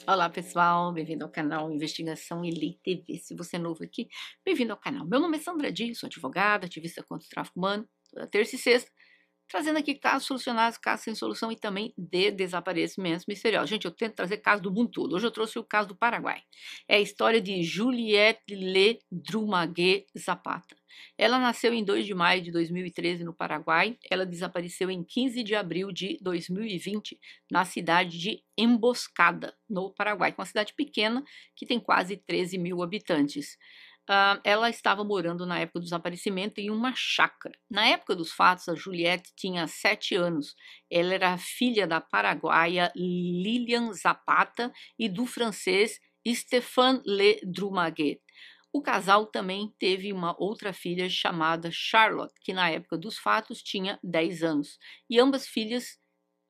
Olá pessoal, bem-vindo ao canal Investigação e Lei TV. Se você é novo aqui, bem-vindo ao canal. Meu nome é Sandra Dias, sou advogada, ativista contra o tráfico humano, toda terça e sexta, trazendo aqui casos solucionados, casos sem solução e também de desaparecimentos misteriosos. Gente, eu tento trazer casos do mundo todo. Hoje eu trouxe o caso do Paraguai. É a história de Juliette Le Drumaguet Zapata. Ela nasceu em 2 de maio de 2013 no Paraguai. Ela desapareceu em 15 de abril de 2020 na cidade de Emboscada, no Paraguai, que é uma cidade pequena que tem quase 13 mil habitantes. Ela estava morando na época do desaparecimento em uma chácara. Na época dos fatos, a Juliette tinha 7 anos. Ela era filha da paraguaia Lilian Zapata e do francês Stéphane Le Drumaguet. O casal também teve uma outra filha chamada Charlotte, que na época dos fatos tinha 10 anos. E ambas filhas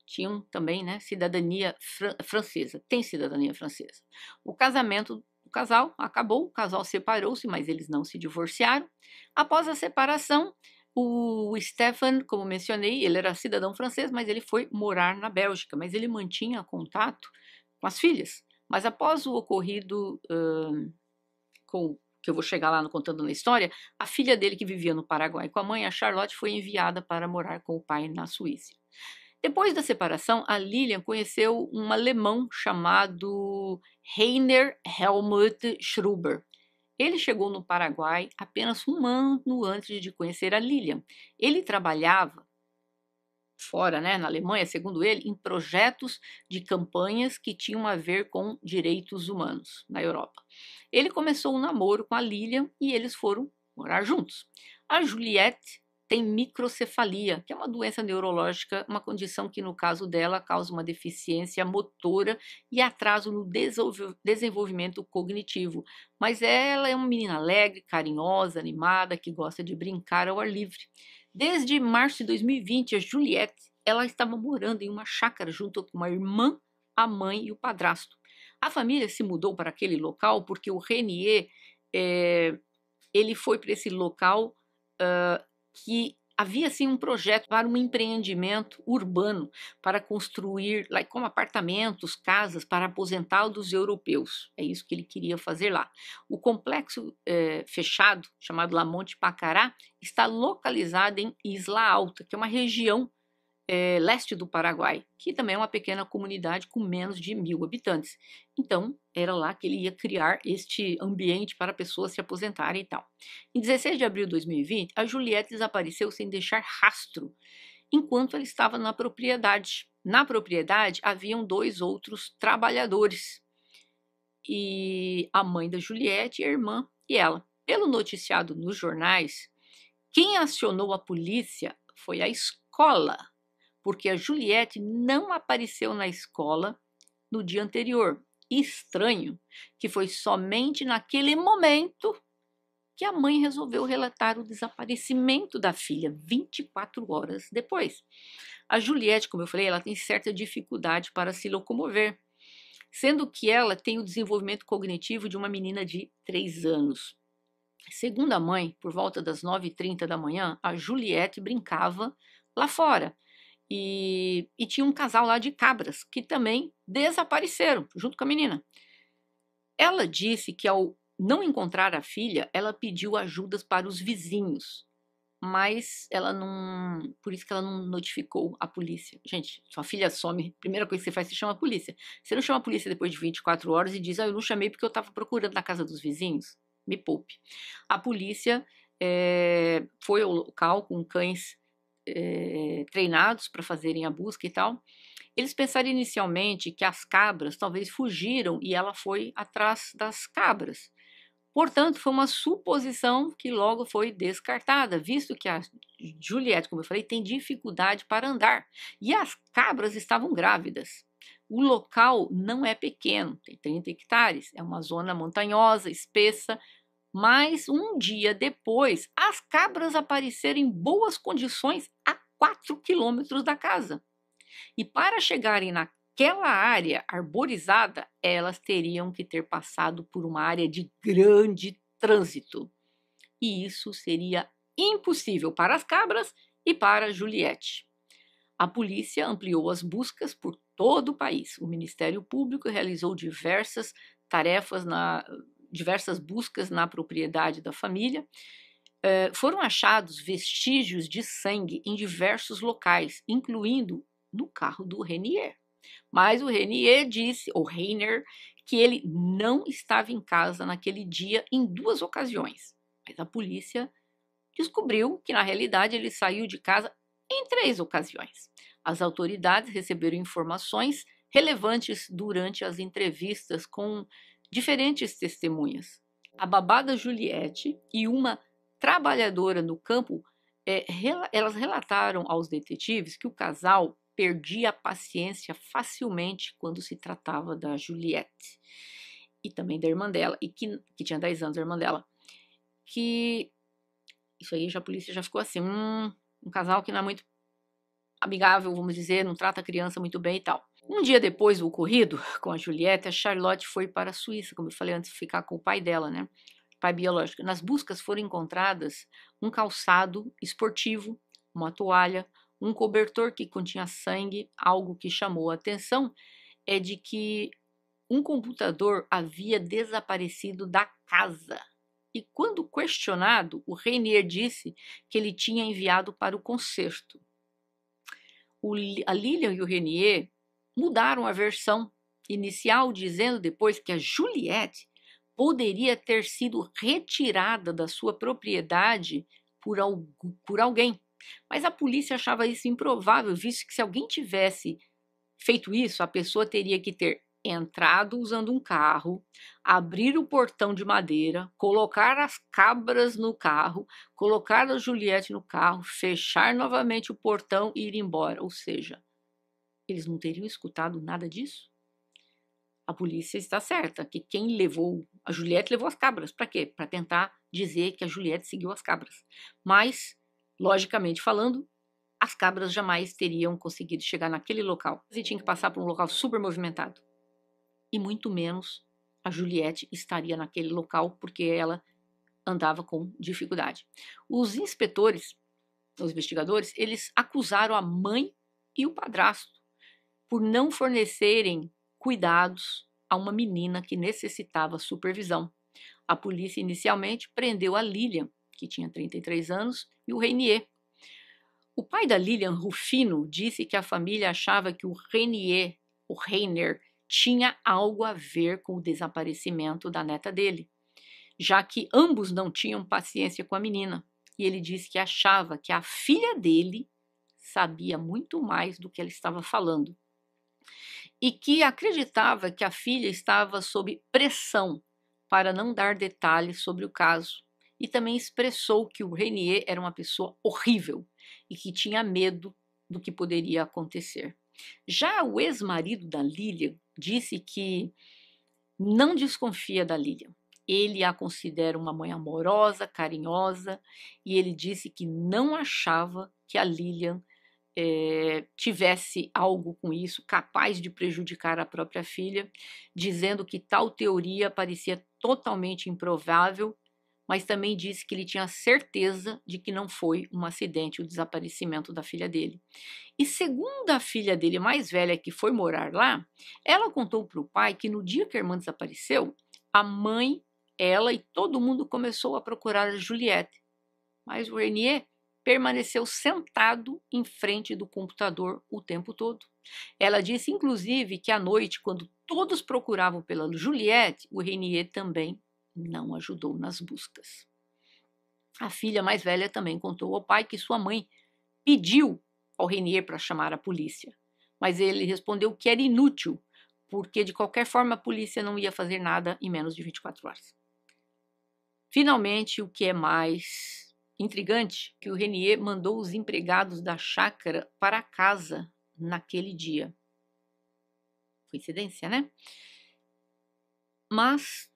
tinham também, né, cidadania francesa, tem cidadania francesa. O casamento do casal acabou, o casal separou-se, mas eles não se divorciaram. Após a separação, o Stefan, como mencionei, ele era cidadão francês, mas ele foi morar na Bélgica, mas ele mantinha contato com as filhas. Mas após o ocorrido que eu vou chegar lá no contando na história, a filha dele que vivia no Paraguai com a mãe, a Charlotte, foi enviada para morar com o pai na Suíça. Depois da separação, a Lilian conheceu um alemão chamado Rainer Helmut Schruber. Ele chegou no Paraguai apenas um ano antes de conhecer a Lilian. Ele trabalhava fora, né, na Alemanha, segundo ele, em projetos de campanhas que tinham a ver com direitos humanos na Europa. Ele começou um namoro com a Lilian e eles foram morar juntos. A Juliette tem microcefalia, que é uma doença neurológica, uma condição que, no caso dela, causa uma deficiência motora e atraso no desenvolvimento cognitivo. Mas ela é uma menina alegre, carinhosa, animada, que gosta de brincar ao ar livre. Desde março de 2020, a Juliette ela estava morando em uma chácara junto com uma irmã, a mãe e o padrasto. A família se mudou para aquele local porque o Renier ele foi para esse local que havia assim um projeto para um empreendimento urbano para construir lá como apartamentos, casas para aposentados europeus. É isso que ele queria fazer lá. O complexo fechado, chamado La Monte Pacará, está localizado em Isla Alta, que é uma região leste do Paraguai, que também é uma pequena comunidade com menos de 1.000 habitantes. Então, era lá que ele ia criar este ambiente para pessoas se aposentarem e tal. Em 16 de abril de 2020, a Juliette desapareceu sem deixar rastro, enquanto ela estava na propriedade. Na propriedade, haviam 2 outros trabalhadores, e a mãe da Juliette, a irmã e ela. Pelo noticiado nos jornais, quem acionou a polícia foi a escola, porque a Juliette não apareceu na escola no dia anterior. Estranho que foi somente naquele momento que a mãe resolveu relatar o desaparecimento da filha, 24 horas depois. A Juliette, como eu falei, ela tem certa dificuldade para se locomover, sendo que ela tem o desenvolvimento cognitivo de uma menina de 3 anos. Segundo a mãe, por volta das 9h30 da manhã, a Juliette brincava lá fora. E tinha um casal lá de cabras que também desapareceram junto com a menina. Ela disse que ao não encontrar a filha, ela pediu ajudas para os vizinhos, mas ela não, por isso que ela não notificou a polícia. Gente, sua filha some, primeira coisa que você faz, você chama a polícia. Você não chama a polícia depois de 24 horas e diz, eu não chamei porque eu estava procurando na casa dos vizinhos. Me poupe. A polícia foi ao local com cães treinados para fazerem a busca e tal. Eles pensaram inicialmente que as cabras talvez fugiram e ela foi atrás das cabras. Portanto, foi uma suposição que logo foi descartada, visto que a Juliette, como eu falei, tem dificuldade para andar e as cabras estavam grávidas. O local não é pequeno, tem 30 hectares, é uma zona montanhosa, espessa, mas um dia depois, as cabras apareceram em boas condições a 4 quilômetros da casa. E para chegarem naquela área arborizada, elas teriam que ter passado por uma área de grande trânsito. E isso seria impossível para as cabras e para Juliette. A polícia ampliou as buscas por todo o país. O Ministério Público realizou diversas tarefas, diversas buscas na propriedade da família. Foram achados vestígios de sangue em diversos locais, incluindo no carro do Renier. Mas o Renier disse, ou Reiner, que ele não estava em casa naquele dia em 2 ocasiões. Mas a polícia descobriu que, na realidade, ele saiu de casa em 3 ocasiões. As autoridades receberam informações relevantes durante as entrevistas com diferentes testemunhas. A babá Juliette e uma trabalhadora no campo, elas relataram aos detetives que o casal perdia a paciência facilmente quando se tratava da Juliette e também da irmã dela, e que tinha 10 anos, a irmã dela, que isso aí a polícia já ficou assim, um casal que não é muito amigável, vamos dizer, não trata a criança muito bem e tal. Um dia depois do ocorrido com a Juliette, a Charlotte foi para a Suíça, como eu falei antes, ficar com o pai dela, né? Pai biológico. Nas buscas foram encontradas um calçado esportivo, uma toalha, um cobertor que continha sangue. Algo que chamou a atenção é de que um computador havia desaparecido da casa. E quando questionado, o Renier disse que ele tinha enviado para o conserto. A Lilian e o Renier mudaram a versão inicial, dizendo depois que a Juliette poderia ter sido retirada da sua propriedade por alguém. Mas a polícia achava isso improvável, visto que se alguém tivesse feito isso, a pessoa teria que ter entrado usando um carro, abrir o portão de madeira, colocar as cabras no carro, colocar a Juliette no carro, fechar novamente o portão e ir embora. Ou seja, eles não teriam escutado nada disso? A polícia está certa que quem levou a Juliette levou as cabras. Para quê? Para tentar dizer que a Juliette seguiu as cabras. Mas, logicamente falando, as cabras jamais teriam conseguido chegar naquele local. E tinha que passar por um local super movimentado. E muito menos a Juliette estaria naquele local porque ela andava com dificuldade. Os inspetores, os investigadores, eles acusaram a mãe e o padrasto por não fornecerem cuidados a uma menina que necessitava supervisão. A polícia inicialmente prendeu a Lilian, que tinha 33 anos, e o Renier. O pai da Lilian, Rufino, disse que a família achava que o Renier, o Reiner, tinha algo a ver com o desaparecimento da neta dele, já que ambos não tinham paciência com a menina. E ele disse que achava que a filha dele sabia muito mais do que ela estava falando e que acreditava que a filha estava sob pressão para não dar detalhes sobre o caso. E também expressou que o Renier era uma pessoa horrível e que tinha medo do que poderia acontecer. Já o ex-marido da Lilian disse que não desconfia da Lilian. Ele a considera uma mãe amorosa, carinhosa, e ele disse que não achava que a Lilian tivesse algo com isso, capaz de prejudicar a própria filha, dizendo que tal teoria parecia totalmente improvável, mas também disse que ele tinha certeza de que não foi um acidente o desaparecimento da filha dele. E segundo a filha dele mais velha, que foi morar lá, ela contou para o pai que no dia que a irmã desapareceu, a mãe, ela e todo mundo começou a procurar a Juliette. Mas o Renier permaneceu sentado em frente do computador o tempo todo. Ela disse, inclusive, que à noite, quando todos procuravam pela Juliette, o Renier também não ajudou nas buscas. A filha mais velha também contou ao pai que sua mãe pediu ao Renier para chamar a polícia, mas ele respondeu que era inútil, porque de qualquer forma a polícia não ia fazer nada em menos de 24 horas. Finalmente, o que é mais intrigante, que o Renier mandou os empregados da chácara para casa naquele dia. Coincidência, né? Mas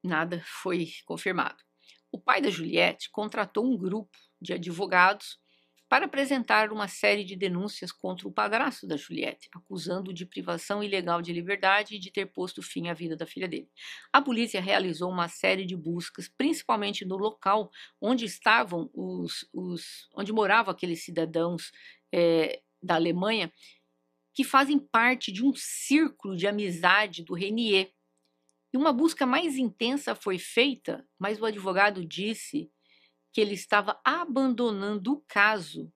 nada foi confirmado. O pai da Juliette contratou um grupo de advogados para apresentar uma série de denúncias contra o padrasto da Juliette, acusando-o de privação ilegal de liberdade e de ter posto fim à vida da filha dele. A polícia realizou uma série de buscas, principalmente no local onde estavam onde moravam aqueles cidadãos da Alemanha, que fazem parte de um círculo de amizade do Renier. E uma busca mais intensa foi feita, mas o advogado disse que ele estava abandonando o caso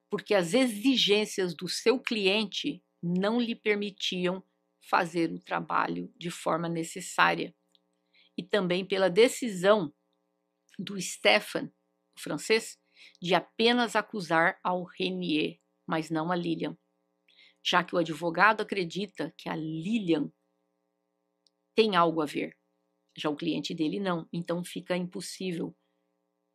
porque as exigências do seu cliente não lhe permitiam fazer o trabalho de forma necessária. E também pela decisão do Stefan, o francês, de apenas acusar ao Renier, mas não a Lilian, já que o advogado acredita que a Lilian tem algo a ver, já o cliente dele não, então fica impossível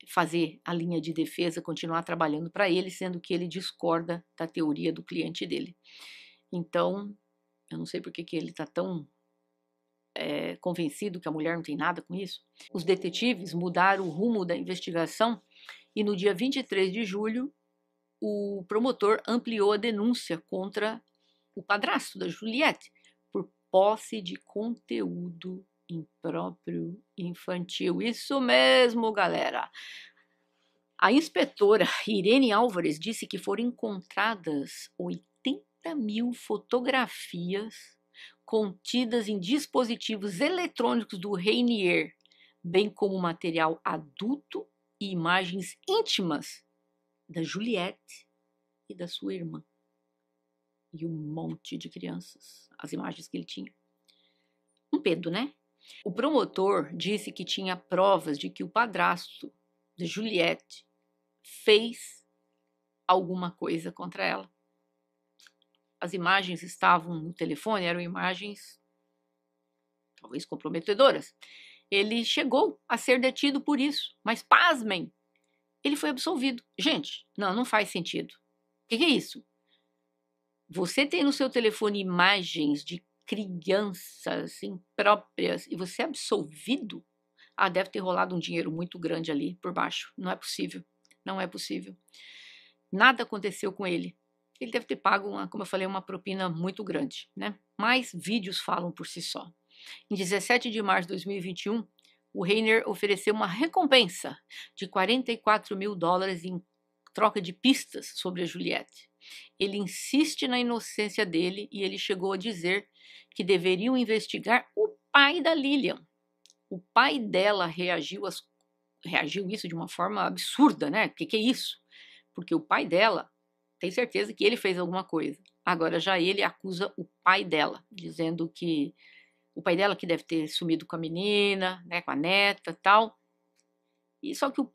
fazer a linha de defesa continuar trabalhando para ele, sendo que ele discorda da teoria do cliente dele. Então, eu não sei por que ele está tão convencido que a mulher não tem nada com isso. Os detetives mudaram o rumo da investigação e no dia 23 de julho, o promotor ampliou a denúncia contra o padrasto da Juliette por posse de conteúdo impróprio infantil. Isso mesmo, galera. A inspetora Irene Álvares disse que foram encontradas 80.000 fotografias contidas em dispositivos eletrônicos do Renier, bem como material adulto e imagens íntimas da Juliette e da sua irmã. E um monte de crianças, as imagens que ele tinha. Um pedo, né? O promotor disse que tinha provas de que o padrasto de Juliette fez alguma coisa contra ela. As imagens estavam no telefone, eram imagens talvez comprometedoras. Ele chegou a ser detido por isso, mas pasmem, ele foi absolvido. Gente, não faz sentido. O que é isso? Você tem no seu telefone imagens de crianças impróprias e você é absolvido? Ah, deve ter rolado um dinheiro muito grande ali por baixo. Não é possível. Não é possível. Nada aconteceu com ele. Ele deve ter pago, como eu falei, uma propina muito grande, né? Mas vídeos falam por si só. Em 17 de março de 2021, o Reiner ofereceu uma recompensa de $44.000 em troca de pistas sobre a Juliette. Ele insiste na inocência dele e ele chegou a dizer que deveriam investigar o pai da Lilian. O pai dela reagiu isso de uma forma absurda, né? O que é isso? Porque o pai dela tem certeza que ele fez alguma coisa. Agora já ele acusa o pai dela, dizendo que o pai dela que deve ter sumido com a menina, né, com a neta, tal. E só que o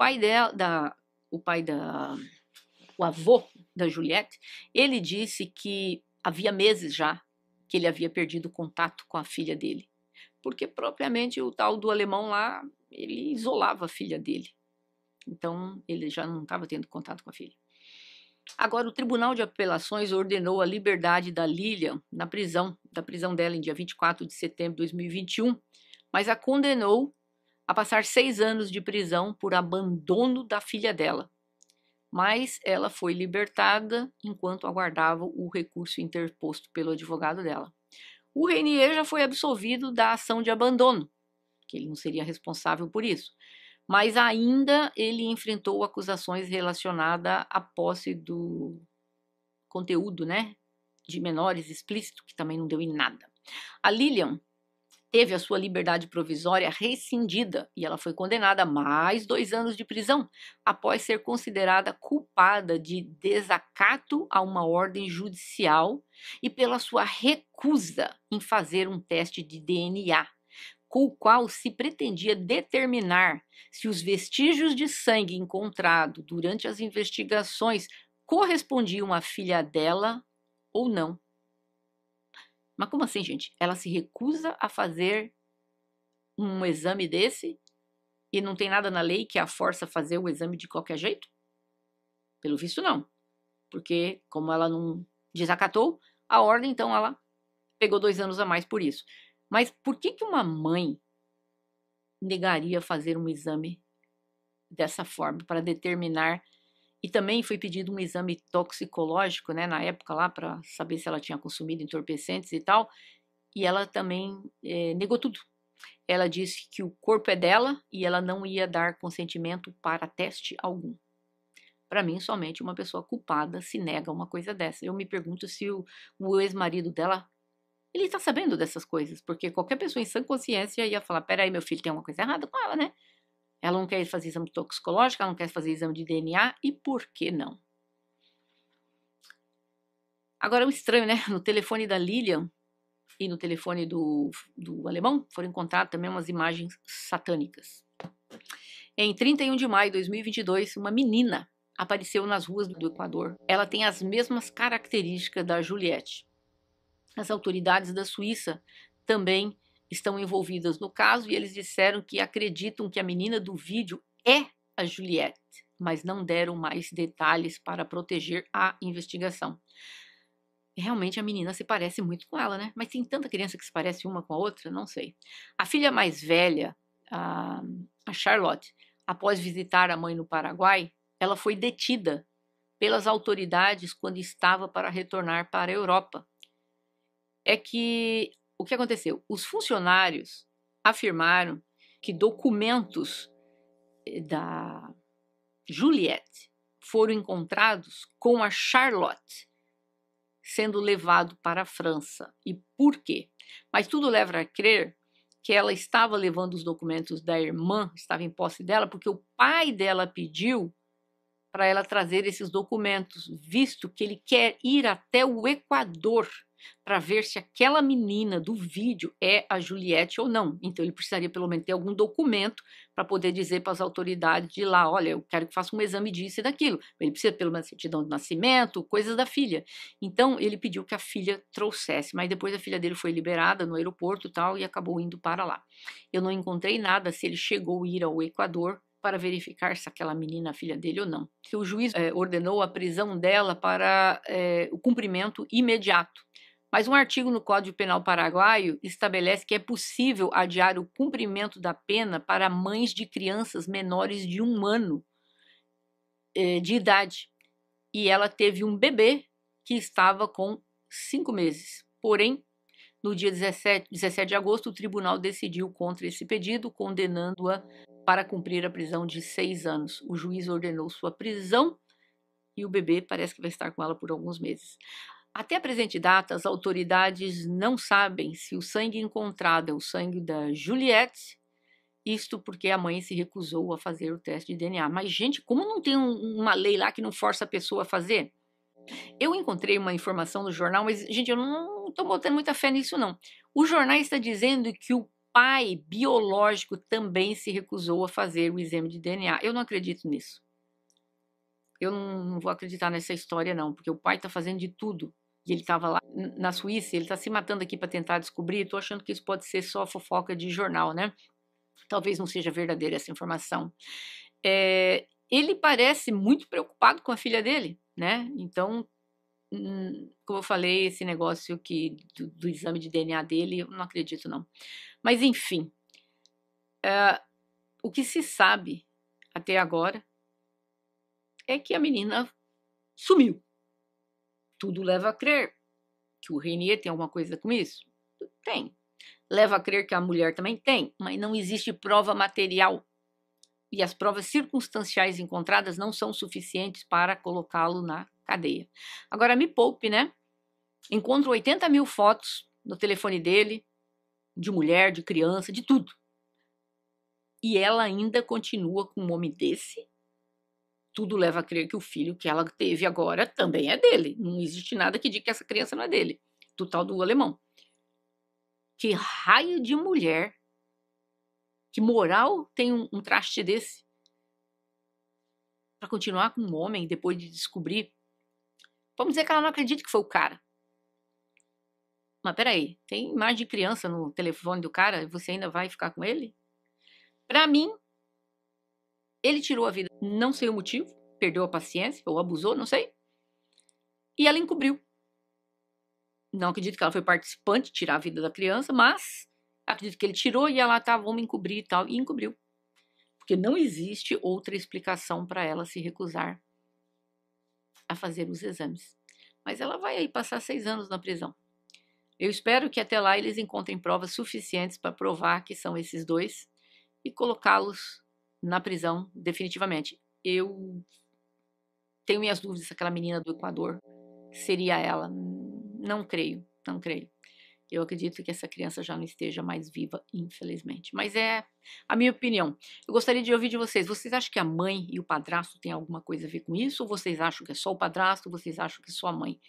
avô da Juliette, ele disse que havia meses já que ele havia perdido contato com a filha dele, porque propriamente o tal do alemão lá, ele isolava a filha dele. Então ele já não estava tendo contato com a filha. Agora, o Tribunal de Apelações ordenou a liberdade da Lilian da prisão dela em dia 24 de setembro de 2021, mas a condenou a passar 6 anos de prisão por abandono da filha dela. Mas ela foi libertada enquanto aguardava o recurso interposto pelo advogado dela. O Renier já foi absolvido da ação de abandono, que ele não seria responsável por isso. Mas ainda ele enfrentou acusações relacionadas à posse do conteúdo, né, de menores explícito, que também não deu em nada. A Lilian teve a sua liberdade provisória rescindida e ela foi condenada a mais 2 anos de prisão, após ser considerada culpada de desacato a uma ordem judicial e pela sua recusa em fazer um teste de DNA, com o qual se pretendia determinar se os vestígios de sangue encontrados durante as investigações correspondiam à filha dela ou não. Mas como assim, gente? Ela se recusa a fazer um exame desse e não tem nada na lei que a força a fazer o exame de qualquer jeito? Pelo visto, não. Porque, como ela não desacatou a ordem, então ela pegou 2 anos a mais por isso. Mas por que uma mãe negaria fazer um exame dessa forma, para determinar? E também foi pedido um exame toxicológico, né, na época lá, para saber se ela tinha consumido entorpecentes e tal, e ela também negou tudo. Ela disse que o corpo é dela e ela não ia dar consentimento para teste algum. Para mim, somente uma pessoa culpada se nega a uma coisa dessa. Eu me pergunto se o ex-marido dela, ele tá sabendo dessas coisas, porque qualquer pessoa em sã consciência ia falar: "Espera aí, meu filho, tem uma coisa errada com ela, né? Ela não quer fazer exame toxicológico, ela não quer fazer exame de DNA, e por que não?". Agora, o estranho, né? No telefone da Lilian e no telefone do alemão foram encontradas também umas imagens satânicas. Em 31 de maio de 2022, uma menina apareceu nas ruas do Equador. Ela tem as mesmas características da Juliette. As autoridades da Suíça também estão envolvidas no caso e eles disseram que acreditam que a menina do vídeo é a Juliette, mas não deram mais detalhes para proteger a investigação. Realmente a menina se parece muito com ela, né? Mas tem tanta criança que se parece uma com a outra, não sei. A filha mais velha, a Charlotte, após visitar a mãe no Paraguai, ela foi detida pelas autoridades quando estava para retornar para a Europa. É que o que aconteceu? Os funcionários afirmaram que documentos da Juliette foram encontrados com a Charlotte sendo levado para a França. E por quê? Mas tudo leva a crer que ela estava levando os documentos da irmã, estava em posse dela, porque o pai dela pediu para ela trazer esses documentos, visto que ele quer ir até o Equador para ver se aquela menina do vídeo é a Juliette ou não. Então ele precisaria pelo menos ter algum documento para poder dizer para as autoridades de lá: olha, eu quero que faça um exame disso e daquilo. Ele precisa pelo menos certidão de nascimento, coisas da filha. Então ele pediu que a filha trouxesse, mas depois a filha dele foi liberada no aeroporto e tal e acabou indo para lá. Eu não encontrei nada se ele chegou a ir ao Equador para verificar se aquela menina é filha dele ou não. Que o juiz ordenou a prisão dela para o cumprimento imediato. Mas um artigo no Código Penal paraguaio estabelece que é possível adiar o cumprimento da pena para mães de crianças menores de 1 ano de idade. E ela teve um bebê que estava com 5 meses. Porém, no dia 17 de agosto, o tribunal decidiu contra esse pedido, condenando-a para cumprir a prisão de 6 anos. O juiz ordenou sua prisão e o bebê parece que vai estar com ela por alguns meses. Até a presente data, as autoridades não sabem se o sangue encontrado é o sangue da Juliette, isto porque a mãe se recusou a fazer o teste de DNA. Mas, gente, como não tem uma lei lá que não força a pessoa a fazer? Eu encontrei uma informação no jornal, mas, gente, eu não estou botando muita fé nisso, não. O jornal está dizendo que o pai biológico também se recusou a fazer o exame de DNA. Eu não acredito nisso. Eu não vou acreditar nessa história, não, porque o pai está fazendo de tudo. E ele estava lá na Suíça, ele está se matando aqui para tentar descobrir. Estou achando que isso pode ser só fofoca de jornal, né? Talvez não seja verdadeira essa informação. Ele parece muito preocupado com a filha dele, né? Então, como eu falei, esse negócio do exame de DNA dele, eu não acredito, não. Mas, enfim, o que se sabe até agora é que a menina sumiu. Tudo leva a crer que o Renier tem alguma coisa com isso? Tem. Leva a crer que a mulher também tem, mas não existe prova material. E as provas circunstanciais encontradas não são suficientes para colocá-lo na cadeia. Agora, me poupe, né? Encontro 80 mil fotos no telefone dele, de mulher, de criança, de tudo. E ela ainda continua com um homem desse? Tudo leva a crer que o filho que ela teve agora também é dele. Não existe nada que diga que essa criança não é dele. Do tal do alemão. Que raio de mulher, que moral tem um traste desse? Para continuar com um homem depois de descobrir? Vamos dizer que ela não acredita que foi o cara. Mas peraí, tem imagem de criança no telefone do cara e você ainda vai ficar com ele? Para mim, ele tirou a vida, não sei o motivo, perdeu a paciência ou abusou, não sei. E ela encobriu. Não acredito que ela foi participante de tirar a vida da criança, mas acredito que ele tirou e ela tá, vamos encobrir e tal, e encobriu. Porque não existe outra explicação para ela se recusar a fazer os exames. Mas ela vai aí passar 6 anos na prisão. Eu espero que até lá eles encontrem provas suficientes para provar que são esses dois e colocá-los na prisão definitivamente. Eu tenho minhas dúvidas se aquela menina do Equador seria ela. Não creio, não creio. Eu acredito que essa criança já não esteja mais viva, infelizmente. Mas é a minha opinião. Eu gostaria de ouvir de vocês. Vocês acham que a mãe e o padrasto têm alguma coisa a ver com isso? Ou vocês acham que é só o padrasto? Ou vocês acham que é só a mãe?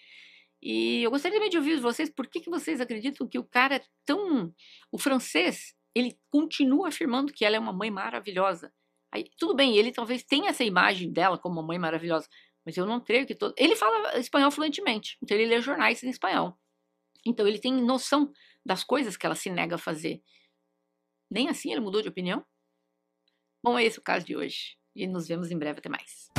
E eu gostaria também de ouvir de vocês por que vocês acreditam que o cara é tão... O francês, ele continua afirmando que ela é uma mãe maravilhosa. Aí, tudo bem, ele talvez tenha essa imagem dela como uma mãe maravilhosa, mas eu não creio que todo... Ele fala espanhol fluentemente, então ele lê jornais em espanhol. Então ele tem noção das coisas que ela se nega a fazer. Nem assim ele mudou de opinião? Bom, é esse o caso de hoje. E nos vemos em breve. Até mais.